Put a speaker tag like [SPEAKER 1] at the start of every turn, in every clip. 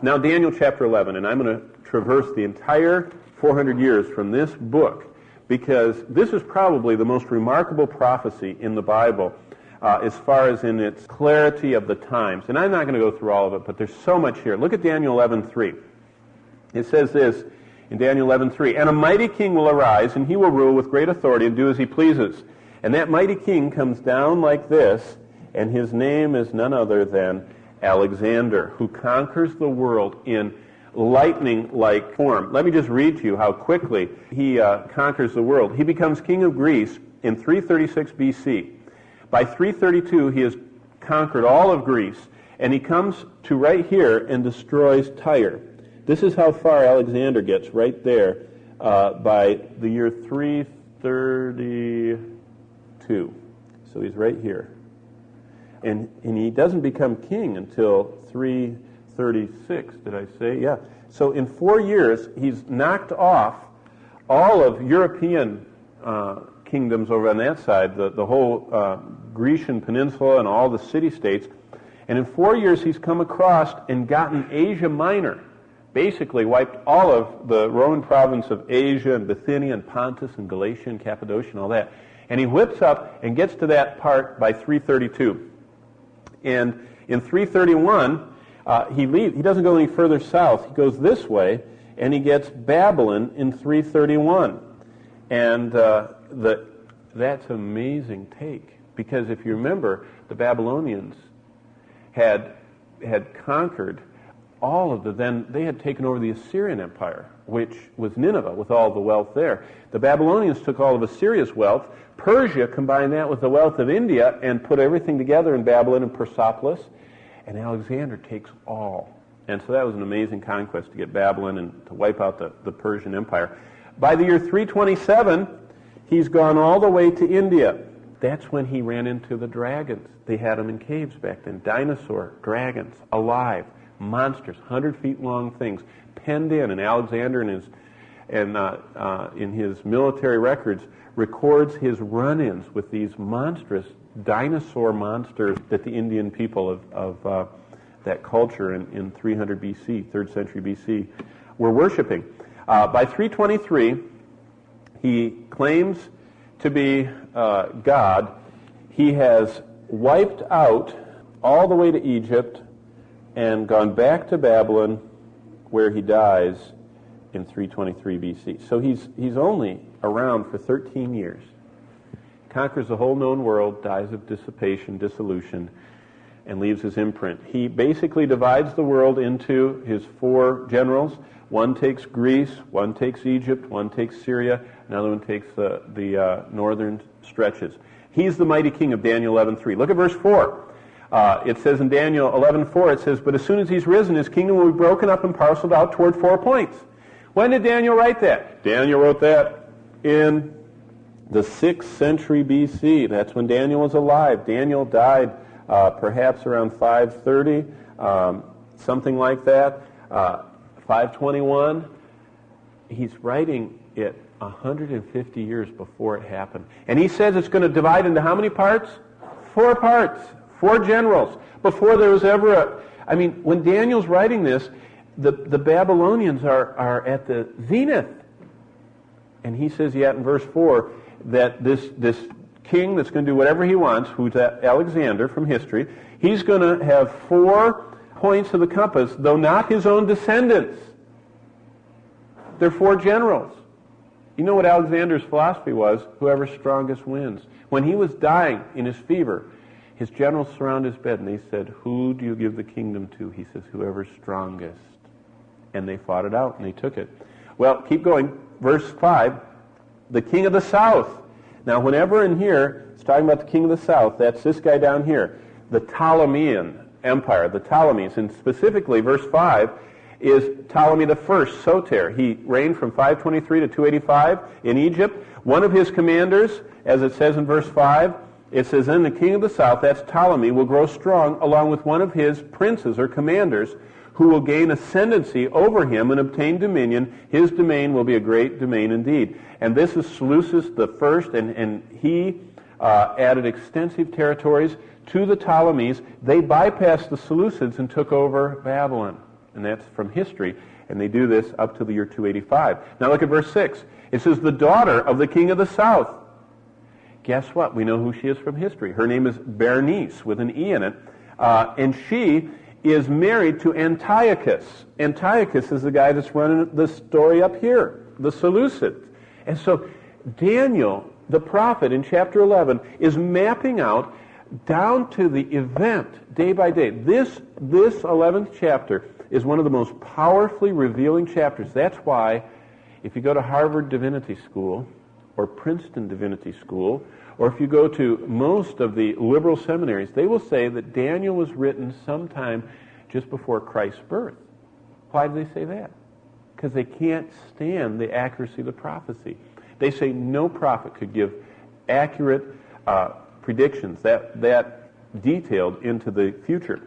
[SPEAKER 1] Now Daniel chapter 11, and I'm going to traverse the entire 400 years from this book, because this is probably the most remarkable prophecy in the Bible as far as in its clarity of the times. And I'm not going to go through all of it, but there's so much here. Look at Daniel 11:3. It says this in Daniel 11:3, "And a mighty king will arise, and he will rule with great authority and do as he pleases. And that mighty king comes down like this, and his name is none other than Alexander, who conquers the world in lightning-like form." Let me just read to you how quickly he conquers the world. He becomes king of Greece in 336 BC. By 332, he has conquered all of Greece, and he comes to right here and destroys Tyre. This is how far Alexander gets right there by the year 332. So he's right here. And he doesn't become king until 336, did I say? Yeah. So in 4 years, he's knocked off all of European kingdoms over on that side, the whole Grecian peninsula and all the city-states. And in 4 years, he's come across and gotten Asia Minor, basically wiped all of the Roman province of Asia and Bithynia and Pontus and Galatia and Cappadocia and all that. And he whips up and gets to that part by 332. And in 331, he leaves. He doesn't go any further south. He goes this way, and he gets Babylon in 331. And that's an amazing take, because if you remember, the Babylonians had conquered all of then they had taken over the Assyrian Empire, which was Nineveh, with all the wealth there. The Babylonians took all of Assyria's wealth. Persia combined that with the wealth of India and put everything together in Babylon and Persepolis. And Alexander takes all. And so that was an amazing conquest to get Babylon and to wipe out the Persian Empire. By the year 327, he's gone all the way to India. That's when he ran into the dragons. They had them in caves back then. Dinosaur, dragons, alive, monsters, 100 feet long things, penned in. And Alexander in his military records records his run-ins with these monstrous dinosaur monsters that the Indian people of that culture in 300 BC, 3rd century BC, were worshiping. By 323, he claims to be God. He has wiped out all the way to Egypt and gone back to Babylon, where he dies in 323 BC. So he's only around for 13 years. Conquers the whole known world, dies of dissipation, dissolution, and leaves his imprint. He basically divides the world into his 4 generals. One takes Greece, one takes Egypt, one takes Syria, another one takes the northern stretches. He's the mighty king of Daniel 11:3. Look at verse 4. It says in Daniel 11:4, it says, "But as soon as he's risen, his kingdom will be broken up and parceled out toward 4 points." When did Daniel write that? Daniel wrote that in the 6th century BC. That's when Daniel was alive. Daniel died perhaps around 530, something like that, 521. He's writing it 150 years before it happened. And he says it's going to divide into how many parts? 4 parts. 4 generals. Before there was ever when Daniel's writing this, the Babylonians are at the zenith. And he says yet in verse 4 that this king that's going to do whatever he wants, who's Alexander from history, he's going to have 4 points of the compass, though not his own descendants. They're 4 generals. You know what Alexander's philosophy was? Whoever's strongest wins. When he was dying in his fever, his generals surrounded his bed, and they said, "Who do you give the kingdom to?" He says, "Whoever's strongest." And they fought it out, and they took it. Well, keep going. Verse 5, the king of the south. Now, whenever in here it's talking about the king of the south, that's this guy down here, the Ptolemean Empire, the Ptolemies. And specifically, verse 5 is Ptolemy I Soter. He reigned from 523 to 285 in Egypt. One of his commanders, as it says in verse 5, it says, "Then the king of the south," that's Ptolemy, "will grow strong along with one of his princes or commanders, who will gain ascendancy over him and obtain dominion. His domain will be a great domain indeed." And this is Seleucus I, and he added extensive territories to the Ptolemies. They bypassed the Seleucids and took over Babylon. and that's from history. And they do this up to the year 285. Now look at verse 6. It says, the daughter of the king of the south. Guess what? We know who she is from history. Her name is Berenice, with an E in it. And she is married to Antiochus. Antiochus is the guy that's running the story up here, the Seleucids. And so Daniel, the prophet, in chapter 11, is mapping out down to the event, day by day. This 11th chapter is one of the most powerfully revealing chapters. That's why, if you go to Harvard Divinity School, or Princeton Divinity School, or if you go to most of the liberal seminaries, they will say that Daniel was written sometime just before Christ's birth. Why do they say that? Because they can't stand the accuracy of the prophecy. They say no prophet could give accurate predictions that detailed into the future.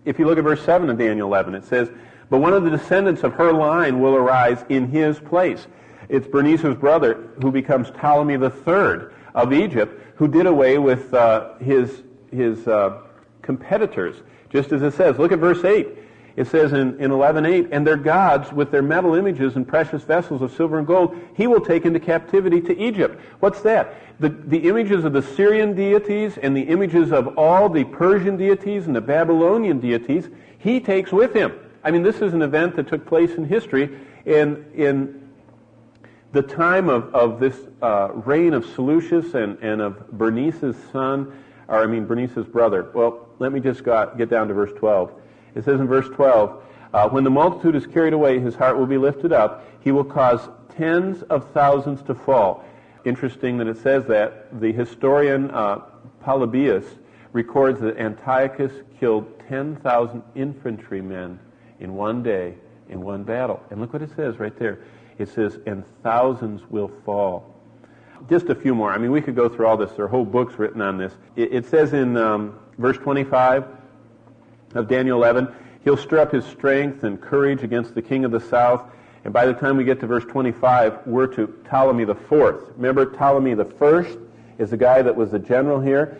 [SPEAKER 1] If you look at verse 7 of Daniel 11, it says, but one of the descendants of her line will arise in his place. It's Berenice's brother who becomes Ptolemy III of Egypt, who did away with his competitors. Just as it says, look at verse 8. It says in 11:8, and their gods with their metal images and precious vessels of silver and gold, he will take into captivity to Egypt. What's that? The images of the Syrian deities and the images of all the Persian deities and the Babylonian deities, he takes with him. I mean, this is an event that took place in history in the time of this reign of Seleucus and of Berenice's Berenice's brother. Well, let me just get down to verse 12. It says in verse 12, when the multitude is carried away, his heart will be lifted up. He will cause tens of thousands to fall. Interesting that it says that. The historian Polybius records that Antiochus killed 10,000 infantrymen in one day, in one battle. And look what it says right there. It says, and thousands will fall. Just a few more. I mean, we could go through all this. There are whole books written on this. It says in verse 25 of Daniel 11, he'll stir up his strength and courage against the king of the south. And by the time we get to verse 25, we're to Ptolemy IV. Remember, Ptolemy I is the guy that was the general here.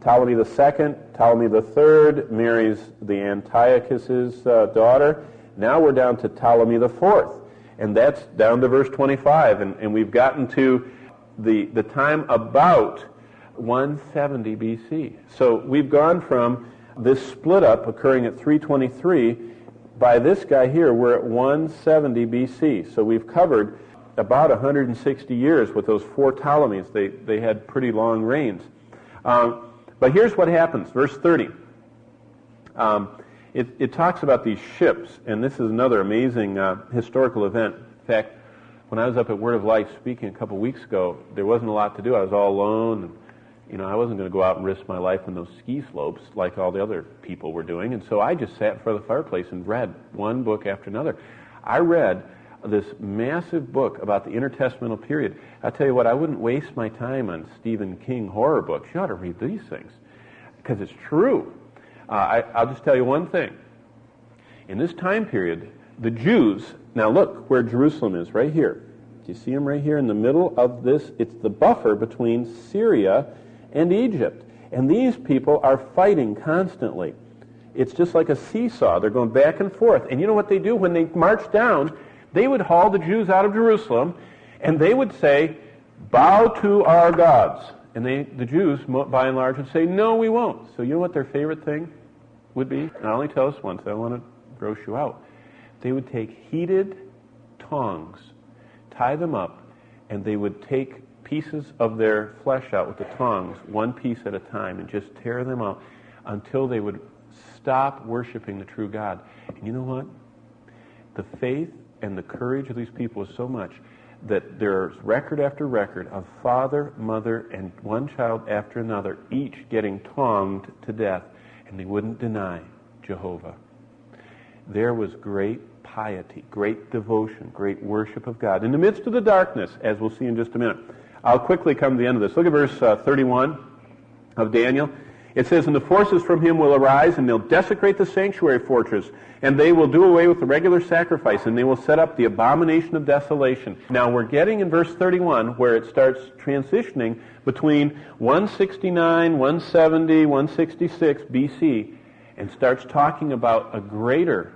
[SPEAKER 1] Ptolemy II, Ptolemy III marries the Antiochus's daughter. Now we're down to Ptolemy IV. And that's down to verse 25. And we've gotten to the time about 170 BC. So we've gone from this split up occurring at 323. By this guy here, we're at 170 BC. So we've covered about 160 years with those four Ptolemies. They had pretty long reigns. But here's what happens. Verse 30. It talks about these ships, and this is another amazing historical event. In fact, when I was up at Word of Life speaking a couple weeks ago, there wasn't a lot to do. I was all alone, and I wasn't going to go out and risk my life on those ski slopes like all the other people were doing, and so I just sat in front of the fireplace and read one book after another. I read this massive book about the intertestamental period. I tell you what, I wouldn't waste my time on Stephen King horror books. You ought to read these things, because it's true. I'll just tell you one thing. In this time period, the Jews, now look where Jerusalem is, right here. Do you see them right here in the middle of this? It's the buffer between Syria and Egypt. And these people are fighting constantly. It's just like a seesaw. They're going back and forth. And you know what they do? When they march down, they would haul the Jews out of Jerusalem, and they would say, bow to our gods. And the Jews, by and large, would say, no, we won't. So you know what their favorite thing would be? And I'll only tell us once. I don't want to gross you out. They would take heated tongs, tie them up, and they would take pieces of their flesh out with the tongs, one piece at a time, and just tear them out until they would stop worshiping the true God. And you know what? The faith and the courage of these people is so much that there's record after record of father, mother, and one child after another, each getting tonged to death, and they wouldn't deny Jehovah. There was great piety, great devotion, great worship of God in the midst of the darkness, as we'll see in just a minute. I'll quickly come to the end of this. Look at verse 31 of Daniel. It says, and the forces from him will arise, and they'll desecrate the sanctuary fortress, and they will do away with the regular sacrifice, and they will set up the abomination of desolation. Now we're getting in verse 31 where it starts transitioning between 169, 170, 166 BC, and starts talking about a greater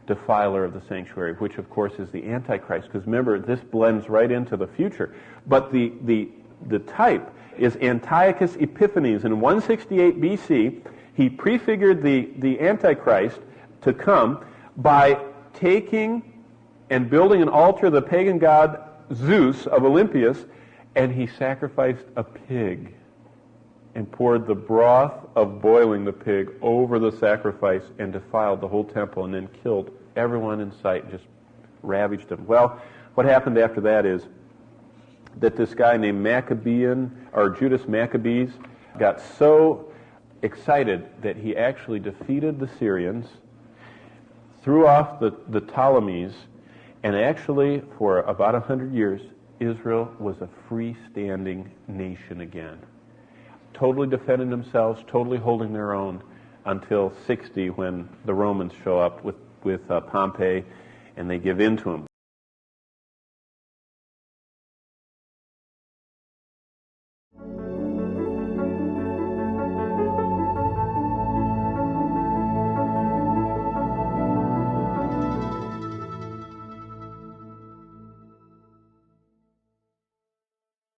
[SPEAKER 1] defiler of the sanctuary, which of course is the Antichrist. Because remember, this blends right into the future. But the type is Antiochus Epiphanes. In 168 BC, he prefigured the Antichrist to come by taking and building an altar to the pagan god Zeus of Olympias, and he sacrificed a pig and poured the broth of boiling the pig over the sacrifice and defiled the whole temple and then killed everyone in sight, just ravaged them. Well, what happened after that is that this guy named Judas Maccabees got so excited that he actually defeated the Syrians, threw off the Ptolemies, and actually for about 100 years Israel was a freestanding nation again. Totally defending themselves, totally holding their own until 60 when the Romans show up with Pompey and they give in to him.